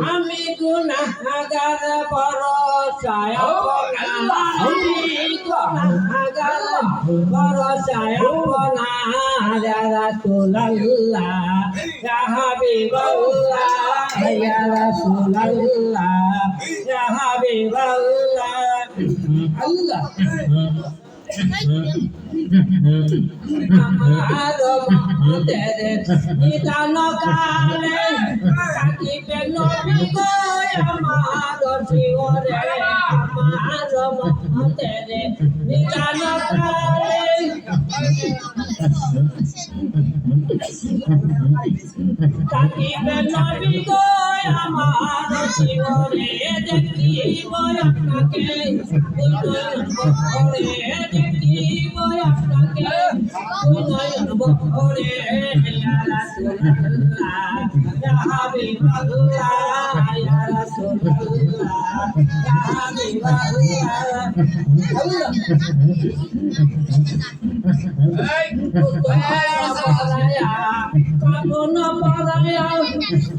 আমি গুনাহগার ভরসায় আপনা গুনাহগার ভরসায় আপনা ইয়া রাসূলুল্লাহ ইয়া হাবিবাল্লাহ ইয়া রাসূলুল্লাহ ইয়া হাবিবাল্লাহ আল্লাহ আমার মতের নিদান কালে থাকিবে নবী গো আমার শিওরে আমার মতের নিদান কালে থাকিবে নবী গো আমার শিওরে দেখিব আপনাকে দেখিব আপনাকে বহরে ইয়া রাসূলুল্লাহ ইয়া হাবিবাল্লাহ ইয়া রাসূলুল্লাহ ইয়া হাবিবাল্লাহ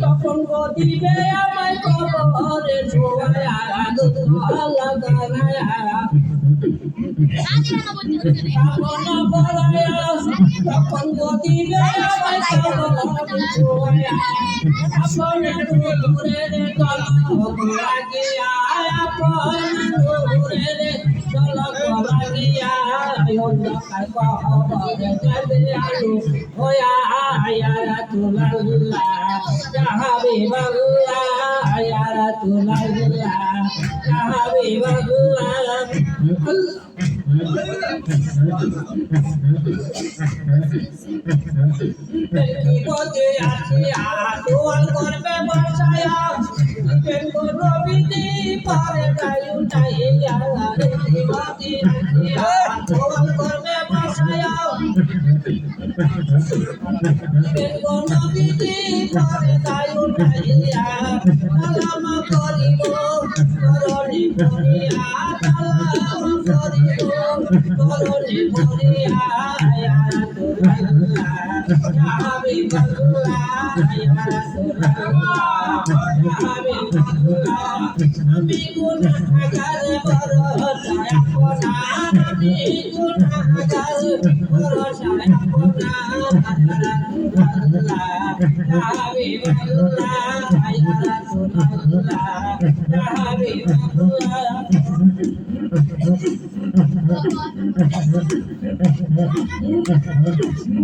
তখন দিবে আমায় কবরে ছোঁয়া তখন দিবে আমায় কবরে ছোঁয়া আপনে দূরের তলব লাগিয়া আপনে দূরের তলব লাগিয়া অন্ধকার কবরে যাবে আলো ওয়া ইয়া রাসূলুল্লাহ ইয়া হাবিবাল্লাহ ইয়া রাসূলুল্লাহ ইয়া হাবিবাল্লাহ বলতে আসিয়া দোয়া করবে বসায়া রবিতে পারে তাই উঠাইয়া বলতে আসিয়া দোয়া করবে বসায়া রবিতে পারে তাই উঠাইয়া সালাম করিব করণি করিয়া সালাম করিব করণি করিয়া ইয়া রাসূলুল্লাহ ইয়া হাবিবাল্লাহ ইয়া রাসূলুল্লাহ ইয়া হাবিবাল্লাহ আমি গুনাহগার ভরসায় আপনা আমি গুনাহগার ভরসায় আপনা ইয়া হাবিবাল্লাহ ইয়া রাসূলুল্লাহ ইয়া হাবিবাল্লাহ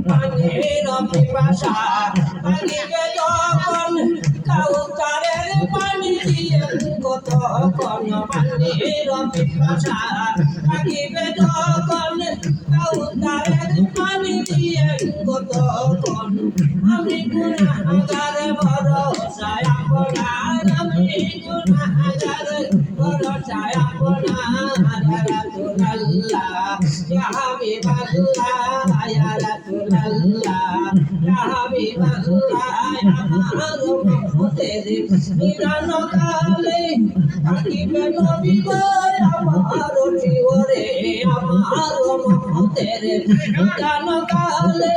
পানির পিপাসা পানিকে যখন কাউকারের পানি দিয়ে কতক্ষণ পানির পিপাসা থাকিবে যখন কাউকারের পানি দিয়ে কতক্ষণ আমি গুনাহগার ভরসায় আপনার আমি গুনাহগার ভরসায় আপনার ইয়া হাবিবাল্লাহ ইয়া রাসূলুল্লাহ ইয়া হাবিবাল্লাহ আমার মতের নিদান কালে থাকিবে নবী গো আমার শিওরে আমার মতের নিদান কালে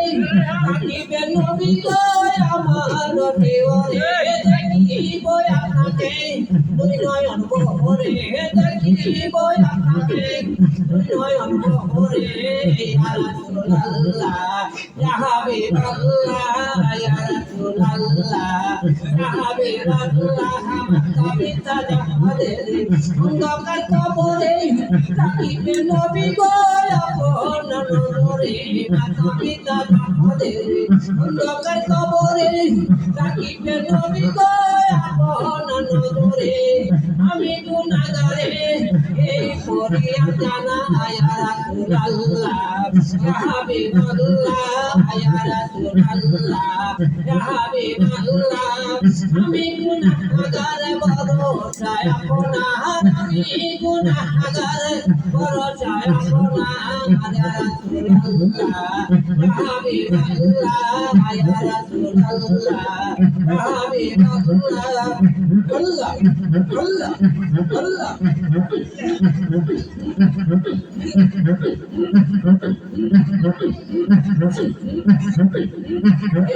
থাকিবে নবী গো আমার শিওরে দেখিব আপনাকে দুই নয়ন ভরে দেখিব আপনাকে নয়ন ভরে ইয়া রাসূলুল্লাহ ইয়া হাবিবাল্লাহ ইয়া রাসূলুল্লাহ ইয়া হাবিবাল্লাহ কবিতা আমাদের অন্ধকার কবরে থাকিবে নবী গো আপন নূরে কবিতা আমাদের অন্ধকার কবরে থাকিবে নবী গো আপন নূরে আমি গুনাহগারে এই করিয়া জানা ইয়া রাসূলুল্লাহ ইয়া হাবিবাল্লাহ ইয়া রাসূলুল্লাহ ইয়া হাবিবাল্লাহ আমি গুনাহগার ভরসা আপনার আমি গুনাহগার ভরসা আপনার ইয়া রাসূলুল্লাহ ইয়া হাবিবাল্লাহ ইয়া রাসূলুল্লাহ ইয়া হাবিবাল্লাহ আল্লাহ আল্লাহ আল্লাহ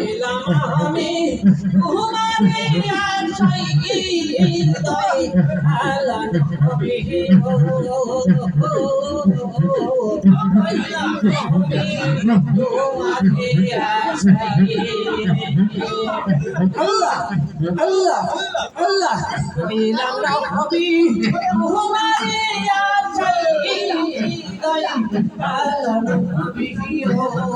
এলাম আমি তোমারে আশাইদ আলা নবী আল্লাহ আল্লাহ আল্লাহ এলাম নবী তোমারে আশাইদ আলা নবী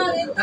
Allah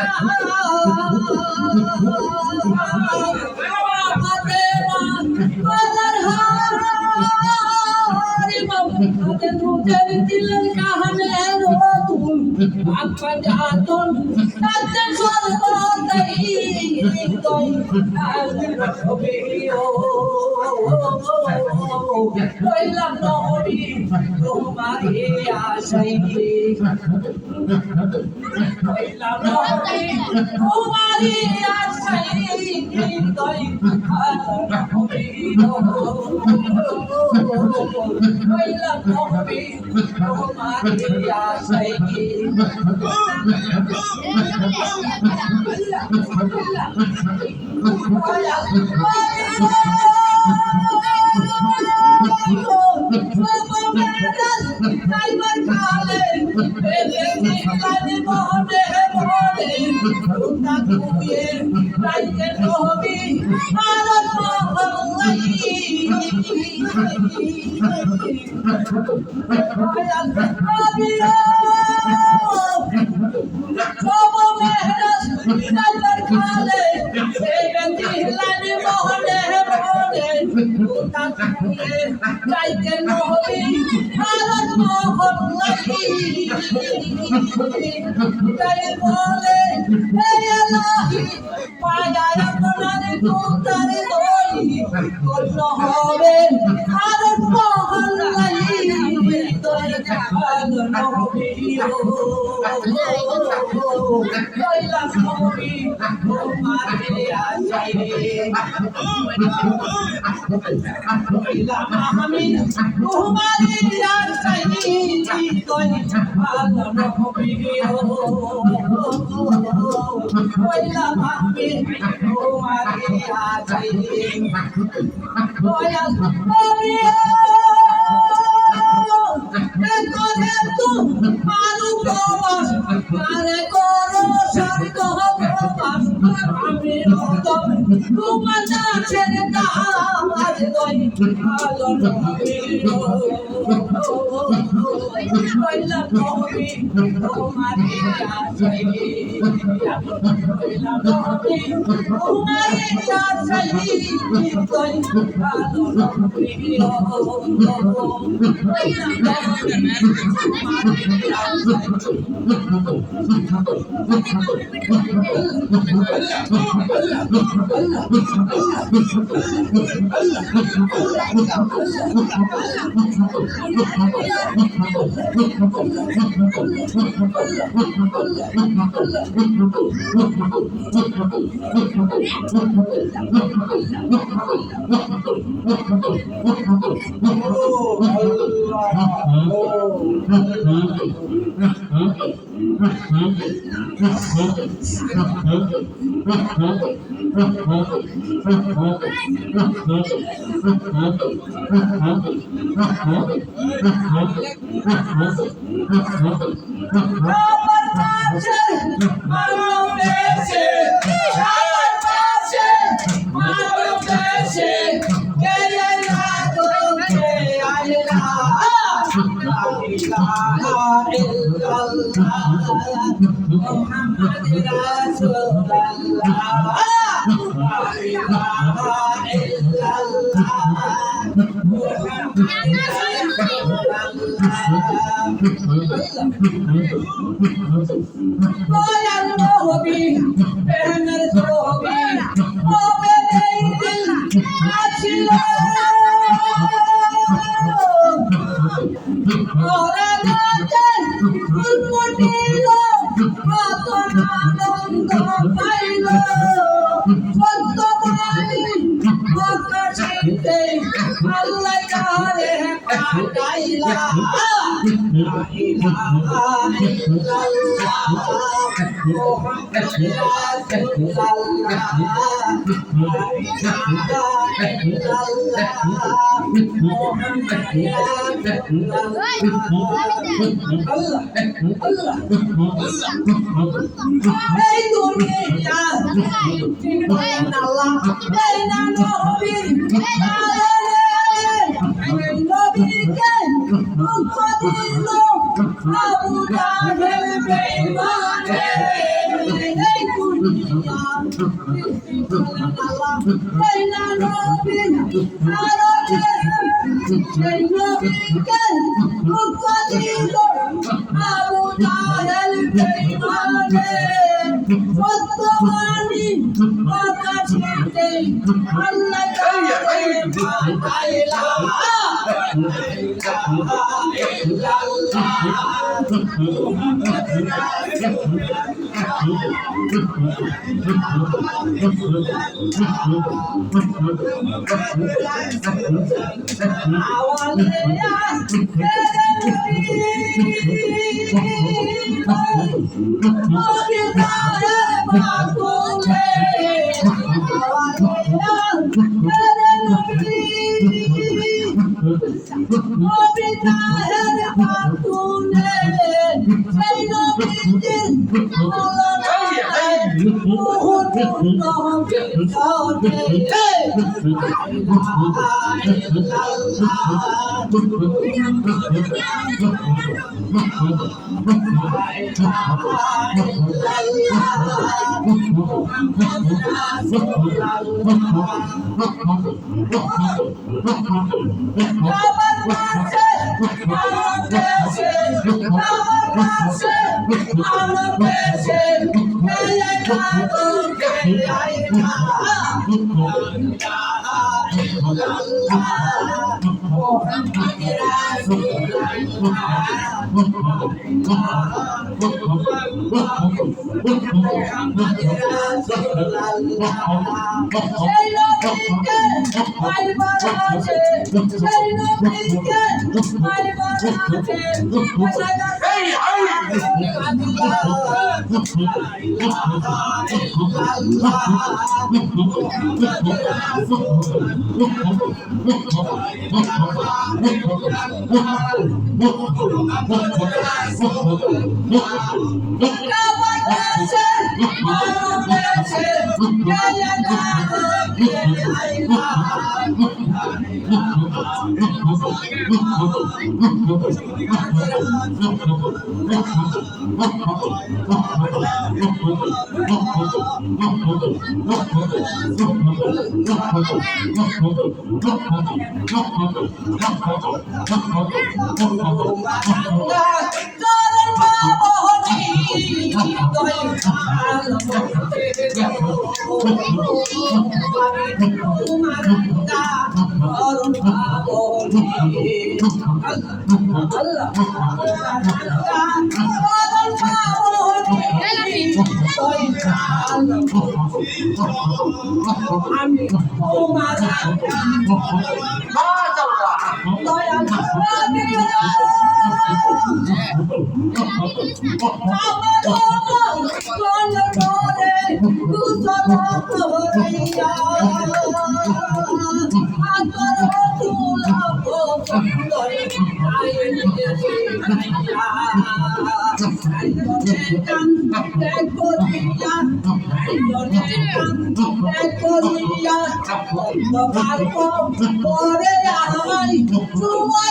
Nabi Muhammad ya Sayyid Allah Allah ya Nabi করে তু মানু প্রবাস আরে করো স্বর্গ প্রবাস আমি রতন তোমার নাচের কাজ দই ভালো কইলা তুমি তোমার কাছে কইলা তুমি তোমার কাছে কই ভালো প্রিয় আমি তোমার পরে আমায় তোমায়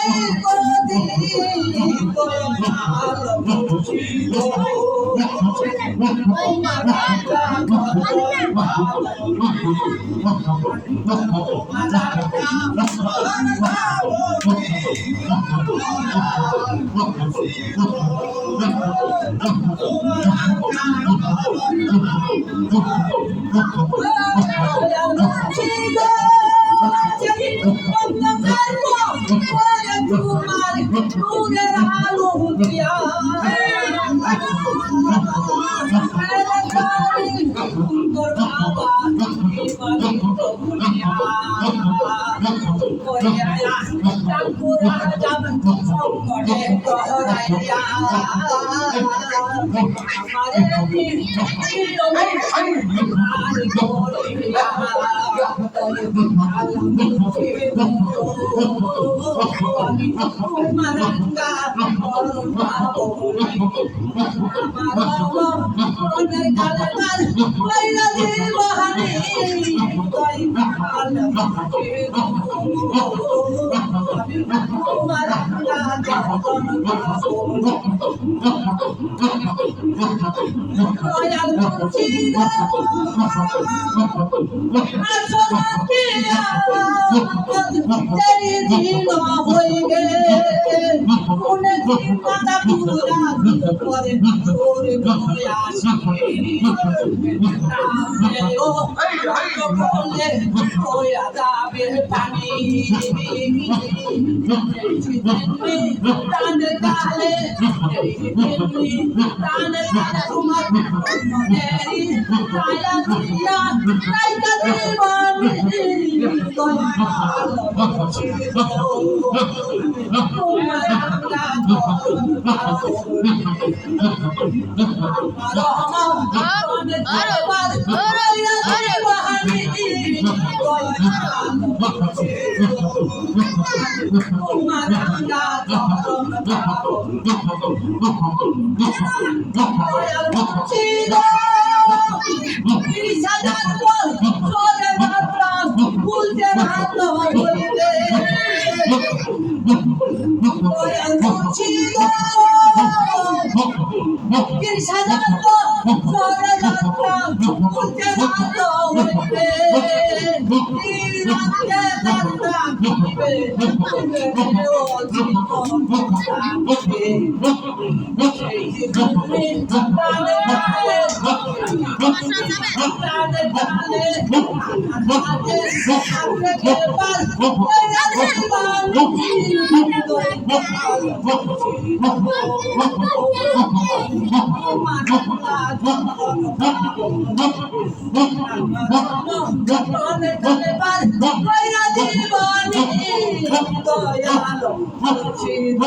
দয়ালো মুর্শিদ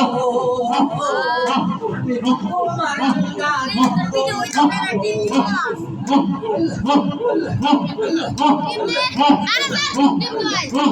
তোমার গান Tim, Tim,